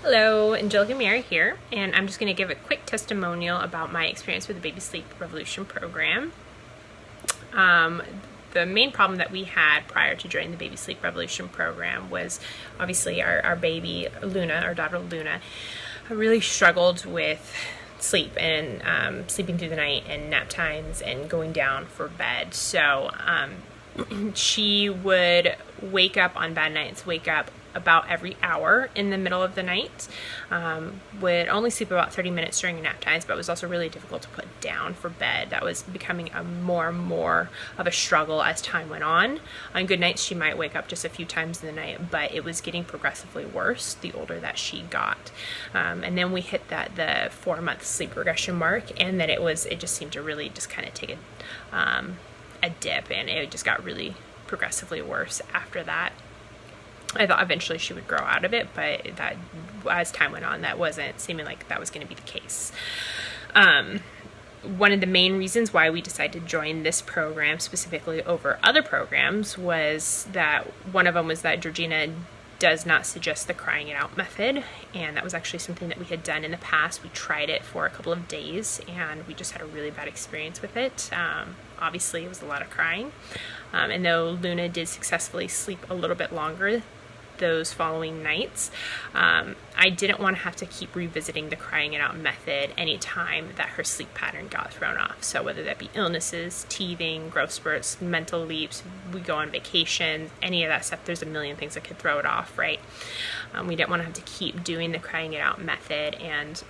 Hello, Anjelica Mary here, and I'm just going to give a quick testimonial about my experience with the Baby Sleep Revolution program. The main problem that we had prior to joining the Baby Sleep Revolution program was obviously our baby Luna, our daughter Luna, really struggled with sleep and sleeping through the night and nap times and going down for bed. So she would wake up on bad nights, wake up about every hour in the middle of the night, would only sleep about 30 minutes during nap times, but it was also really difficult to put down for bed. That was becoming more and more of a struggle as time went on. On good nights, she might wake up just a few times in the night, but it was getting progressively worse the older that she got. And then we hit the 4-month sleep regression mark, and then it just seemed to really just kind of take a dip, and it just got really progressively worse after that. I thought eventually she would grow out of it, but that as time went on, that wasn't seeming like that was going to be the case. One of the main reasons why we decided to join this program specifically over other programs was that one of them was that Georgina does not suggest the crying it out method, and that was actually something that we had done in the past. We tried it for a couple of days, and we just had a really bad experience with it. Obviously, it was a lot of crying, and though Luna did successfully sleep a little bit longer those following nights, I didn't want to have to keep revisiting the crying it out method anytime that her sleep pattern got thrown off. So whether that be illnesses, teething, growth spurts, mental leaps, we go on vacation, any of that stuff, there's a million things that could throw it off, right? We didn't want to have to keep doing the crying it out method, and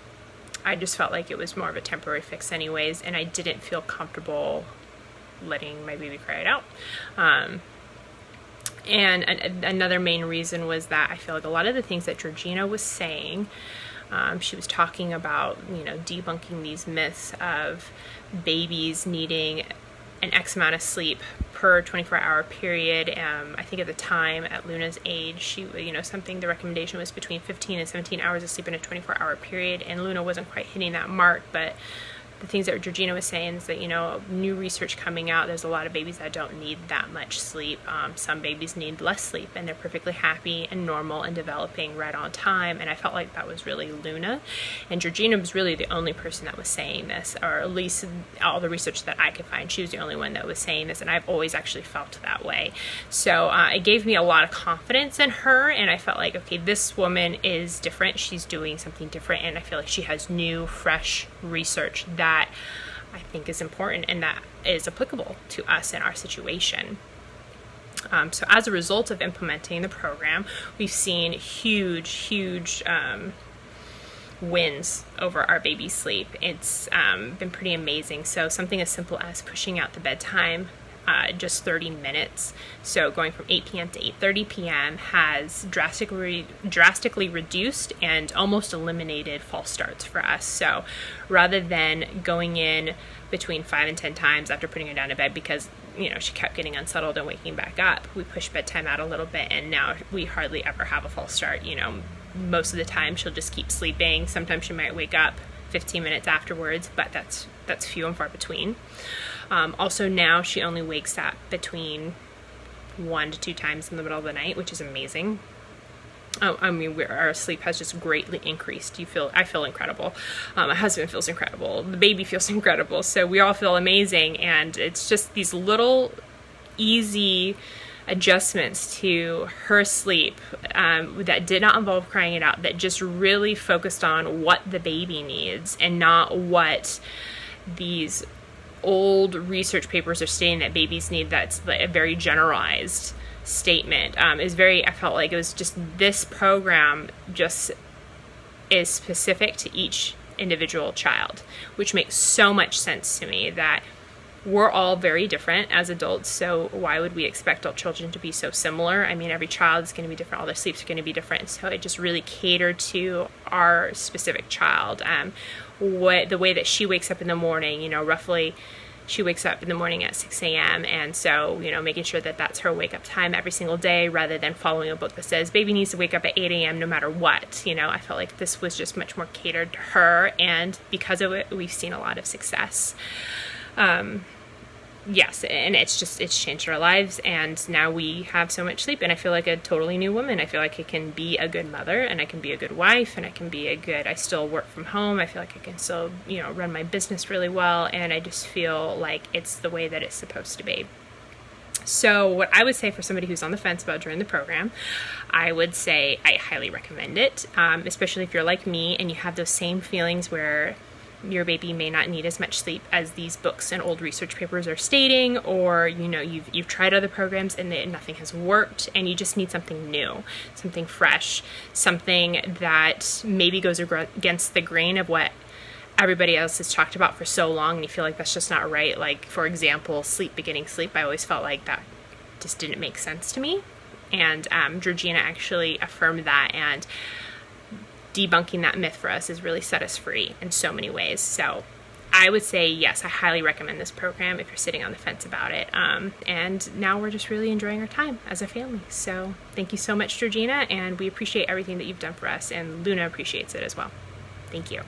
I just felt like it was more of a temporary fix anyways, and I didn't feel comfortable letting my baby cry it out. And another main reason was that I feel like a lot of the things that Georgina was saying, she was talking about, debunking these myths of babies needing an X amount of sleep per 24-hour period. I think at the time, at Luna's age, the recommendation was between 15 and 17 hours of sleep in a 24-hour period, and Luna wasn't quite hitting that mark, but the things that Georgina was saying is that, new research coming out, there's a lot of babies that don't need that much sleep. Some babies need less sleep, and they're perfectly happy and normal and developing right on time. And I felt like that was really Luna. And Georgina was really the only person that was saying this, or at least all the research that I could find, she was the only one that was saying this, and I've always actually felt that way. So it gave me a lot of confidence in her, and I felt like, okay, this woman is different. She's doing something different, and I feel like she has new, fresh research that I think is important and that is applicable to us in our situation. So as a result of implementing the program, we've seen huge wins over our baby's sleep. It's been pretty amazing. So something as simple as pushing out the bedtime just 30 minutes. So going from 8 p.m. to 8:30 p.m. has drastically reduced and almost eliminated false starts for us. So rather than going in between 5 and 10 times after putting her down to bed because she kept getting unsettled and waking back up, we pushed bedtime out a little bit, and now we hardly ever have a false start. Most of the time she'll just keep sleeping. Sometimes she might wake up 15 minutes afterwards, but that's few and far between. Also now she only wakes up between 1 to 2 times in the middle of the night, which is amazing. Our sleep has just greatly increased. I feel incredible. My husband feels incredible. The baby feels incredible. So we all feel amazing, and it's just these little easy adjustments to her sleep that did not involve crying it out, that just really focused on what the baby needs and not what these old research papers are stating that babies need. That's a very generalized statement. I felt like it was just, this program just is specific to each individual child, which makes so much sense to me, that we're all very different as adults, so why would we expect all children to be so similar? I mean, every child is going to be different, all their sleeps are going to be different, so it just really catered to our specific child. The way that she wakes up in the morning, roughly she wakes up in the morning at 6 a.m. And so, making sure that that's her wake up time every single day, rather than following a book that says baby needs to wake up at 8 a.m. no matter what. I felt like this was just much more catered to her, and because of it, we've seen a lot of success. yes, and it's changed our lives, and now we have so much sleep, and I feel like a totally new woman. I feel like I can be a good mother, and I can be a good wife, and I still work from home. I feel like I can still, run my business really well, and I just feel like it's the way that it's supposed to be. So what I would say for somebody who's on the fence about joining the program, I would say I highly recommend it, especially if you're like me and you have those same feelings where your baby may not need as much sleep as these books and old research papers are stating, or you've tried other programs and nothing has worked, and you just need something new, something fresh, something that maybe goes against the grain of what everybody else has talked about for so long, and you feel like that's just not right. Like, for example, beginning sleep, I always felt like that just didn't make sense to me, and Georgina actually affirmed that, and debunking that myth for us has really set us free in so many ways. So I would say, yes, I highly recommend this program if you're sitting on the fence about it. And now we're just really enjoying our time as a family. So thank you so much, Georgina, and we appreciate everything that you've done for us, and Luna appreciates it as well. Thank you.